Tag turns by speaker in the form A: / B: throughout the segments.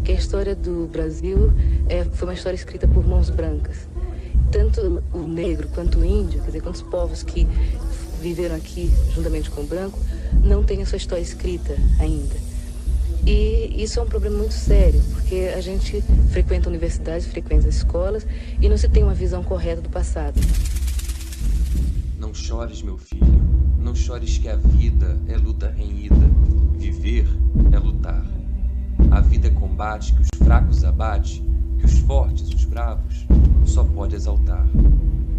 A: que a história do Brasil foi uma história escrita por mãos brancas. Tanto o negro quanto o índio, quer dizer, quantos povos que viveram aqui juntamente com o branco, não têm a sua história escrita ainda. E isso é um problema muito sério, porque a gente frequenta universidades, frequenta escolas e não se tem uma visão correta do passado.
B: Não chores, meu filho, não chores que a vida é luta renhida. Viver é lutar. A vida é combate que os fracos abate, que os fortes, os bravos, só pode exaltar.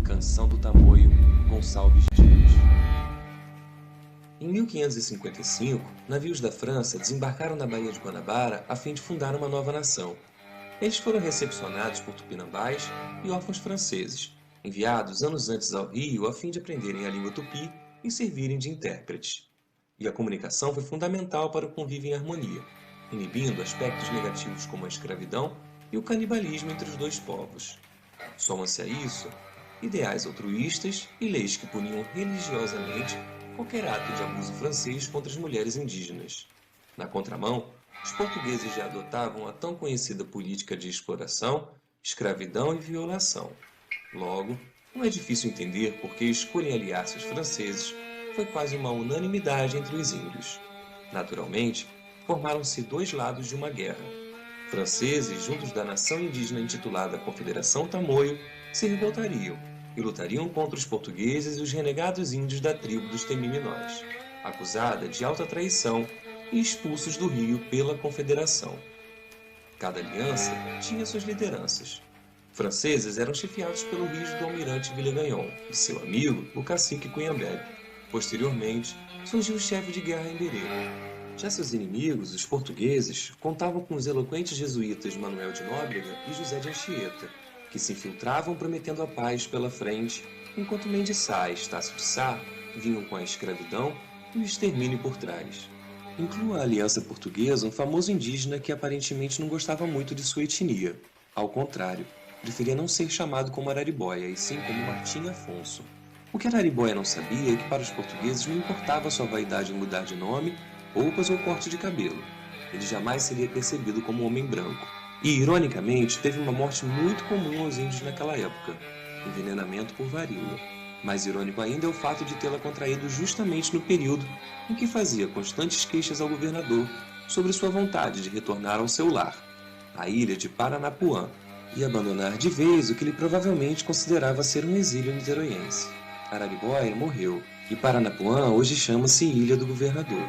B: Canção do Tamoio, Gonçalves Dias. Em 1555, navios da França desembarcaram na Baía de Guanabara a fim de fundar uma nova nação. Eles foram recepcionados por tupinambás e órfãos franceses, enviados anos antes ao Rio a fim de aprenderem a língua tupi e servirem de intérpretes. E a comunicação foi fundamental para o convívio em harmonia, inibindo aspectos negativos como a escravidão e o canibalismo entre os dois povos. Soma-se a isso ideais altruístas e leis que puniam religiosamente qualquer ato de abuso francês contra as mulheres indígenas. Na contramão, os portugueses já adotavam a tão conhecida política de exploração, escravidão e violação. Logo, não é difícil entender por que escolhem aliar-se aos franceses foi quase uma unanimidade entre os índios. Naturalmente, formaram-se dois lados de uma guerra. Franceses, juntos da nação indígena intitulada Confederação Tamoio, se revoltariam e lutariam contra os portugueses e os renegados índios da tribo dos Temiminós, acusada de alta traição e expulsos do Rio pela Confederação. Cada aliança tinha suas lideranças. Franceses eram chefiados pelo rígido almirante Villegagnon e seu amigo, o cacique Cunhambebe. Posteriormente, surgiu o chefe de guerra Emberê. Já seus inimigos, os portugueses, contavam com os eloquentes jesuítas Manuel de Nóbrega e José de Anchieta, que se infiltravam prometendo a paz pela frente, enquanto Mendes Sá e Estácio de Sá vinham com a escravidão e o extermínio por trás. Inclua a aliança portuguesa um famoso indígena que aparentemente não gostava muito de sua etnia. Ao contrário, preferia não ser chamado como Araribóia, e sim como Martim Afonso. O que Araribóia não sabia é que para os portugueses não importava sua vaidade em mudar de nome, roupas ou corte de cabelo. Ele jamais seria percebido como um homem branco. E, ironicamente, teve uma morte muito comum aos índios naquela época, envenenamento por varíola. Mais irônico ainda é o fato de tê-la contraído justamente no período em que fazia constantes queixas ao governador sobre sua vontade de retornar ao seu lar, a ilha de Paranapuã, e abandonar de vez o que ele provavelmente considerava ser um exílio niteroiense. Araribóia morreu, e Paranapuã hoje chama-se Ilha do Governador.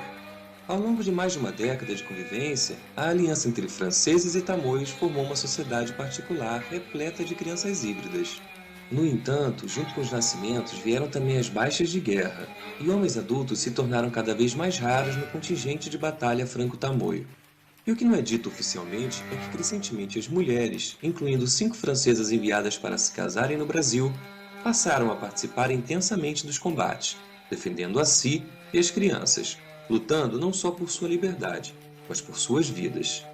B: Ao longo de mais de uma década de convivência, a aliança entre franceses e tamoios formou uma sociedade particular repleta de crianças híbridas. No entanto, junto com os nascimentos vieram também as baixas de guerra, e homens adultos se tornaram cada vez mais raros no contingente de batalha franco-tamoio. E o que não é dito oficialmente é que crescentemente as mulheres, incluindo 5 francesas enviadas para se casarem no Brasil, passaram a participar intensamente dos combates, defendendo a si e as crianças, lutando não só por sua liberdade, mas por suas vidas.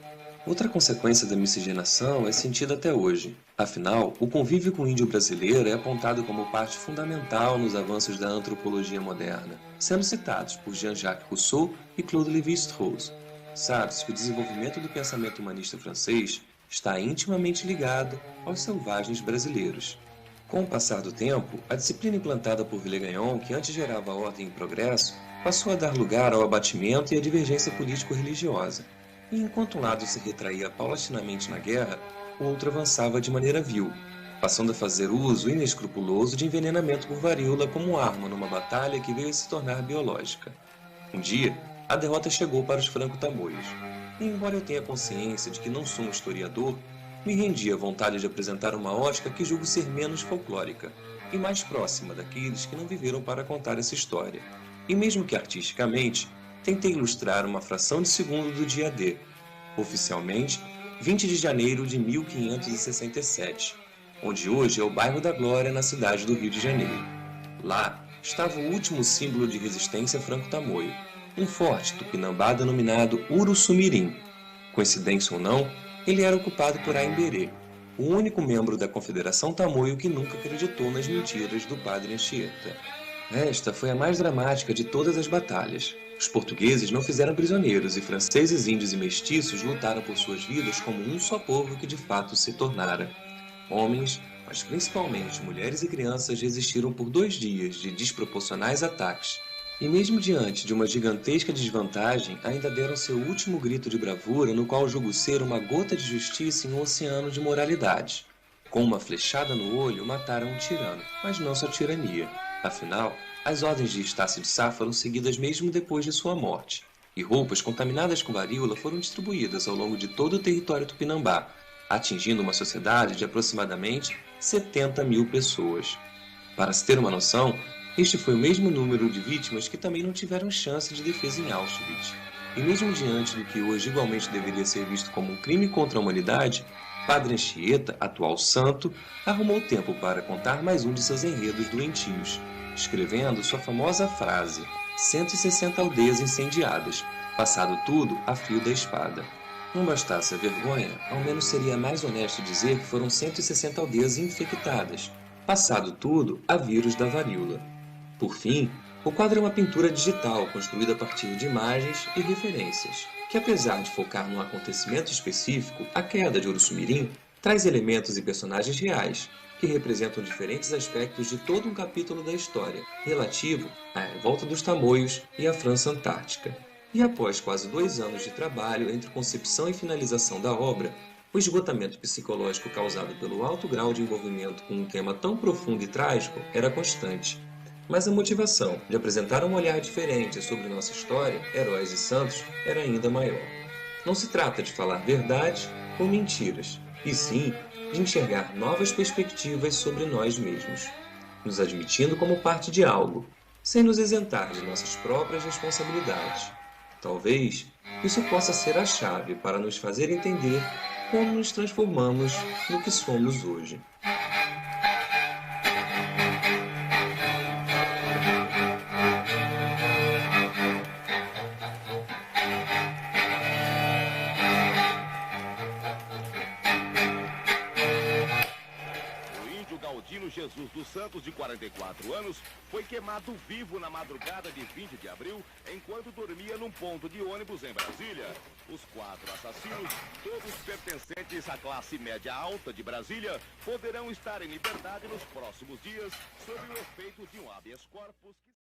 B: Outra consequência da miscigenação é sentida até hoje. Afinal, o convívio com o índio brasileiro é apontado como parte fundamental nos avanços da antropologia moderna, sendo citados por Jean-Jacques Rousseau e Claude Lévi-Strauss. Sabe-se que o desenvolvimento do pensamento humanista francês está intimamente ligado aos selvagens brasileiros. Com o passar do tempo, a disciplina implantada por Villegagnon, que antes gerava ordem e progresso, passou a dar lugar ao abatimento e à divergência político-religiosa. E enquanto um lado se retraía paulatinamente na guerra, o outro avançava de maneira vil, passando a fazer uso inescrupuloso de envenenamento por varíola como arma numa batalha que veio a se tornar biológica. Um dia, a derrota chegou para os franco-tamoios. E embora eu tenha consciência de que não sou um historiador, me rendi à vontade de apresentar uma ótica que julgo ser menos folclórica e mais próxima daqueles que não viveram para contar essa história. E mesmo que artisticamente, tentei ilustrar uma fração de segundo do dia D, oficialmente 20 de janeiro de 1567, onde hoje é o bairro da Glória na cidade do Rio de Janeiro. Lá estava o último símbolo de resistência franco-tamoio, um forte tupinambá denominado Uruçumirim. Coincidência ou não, ele era ocupado por Aimberê, o único membro da Confederação Tamoio que nunca acreditou nas mentiras do padre Anchieta. Esta foi a mais dramática de todas as batalhas. Os portugueses não fizeram prisioneiros e franceses, índios e mestiços lutaram por suas vidas como um só povo que de fato se tornara. Homens, mas principalmente mulheres e crianças, resistiram por 2 dias de desproporcionais ataques. E mesmo diante de uma gigantesca desvantagem, ainda deram seu último grito de bravura, no qual julgo ser uma gota de justiça em um oceano de moralidade. Com uma flechada no olho, mataram um tirano, mas não sua tirania. Afinal, as ordens de Estácio de Sá foram seguidas mesmo depois de sua morte, e roupas contaminadas com varíola foram distribuídas ao longo de todo o território tupinambá, atingindo uma sociedade de aproximadamente 70 mil pessoas. Para se ter uma noção, este foi o mesmo número de vítimas que também não tiveram chance de defesa em Auschwitz. E mesmo diante do que hoje igualmente deveria ser visto como um crime contra a humanidade, Padre Anchieta, atual santo, arrumou tempo para contar mais um de seus enredos doentios, escrevendo sua famosa frase: 160 aldeias incendiadas, passado tudo a fio da espada. Não bastasse a vergonha, ao menos seria mais honesto dizer que foram 160 aldeias infectadas, passado tudo a vírus da varíola. Por fim, o quadro é uma pintura digital construída a partir de imagens e referências, que apesar de focar num acontecimento específico, a queda de Uruçumirim traz elementos e personagens reais, que representam diferentes aspectos de todo um capítulo da história, relativo à revolta dos Tamoios e à França Antártica. E após quase 2 anos de trabalho entre concepção e finalização da obra, o esgotamento psicológico causado pelo alto grau de envolvimento com um tema tão profundo e trágico era constante. Mas a motivação de apresentar um olhar diferente sobre nossa história, heróis e santos, era ainda maior. Não se trata de falar verdade ou mentiras, e sim de enxergar novas perspectivas sobre nós mesmos, nos admitindo como parte de algo, sem nos isentar de nossas próprias responsabilidades. Talvez isso possa ser a chave para nos fazer entender como nos transformamos no que somos hoje.
C: Jesus dos Santos, de 44 anos, foi queimado vivo na madrugada de 20 de abril, enquanto dormia num ponto de ônibus em Brasília. Os 4 assassinos, todos pertencentes à classe média alta de Brasília, poderão estar em liberdade nos próximos dias, sob o efeito de um habeas corpus que...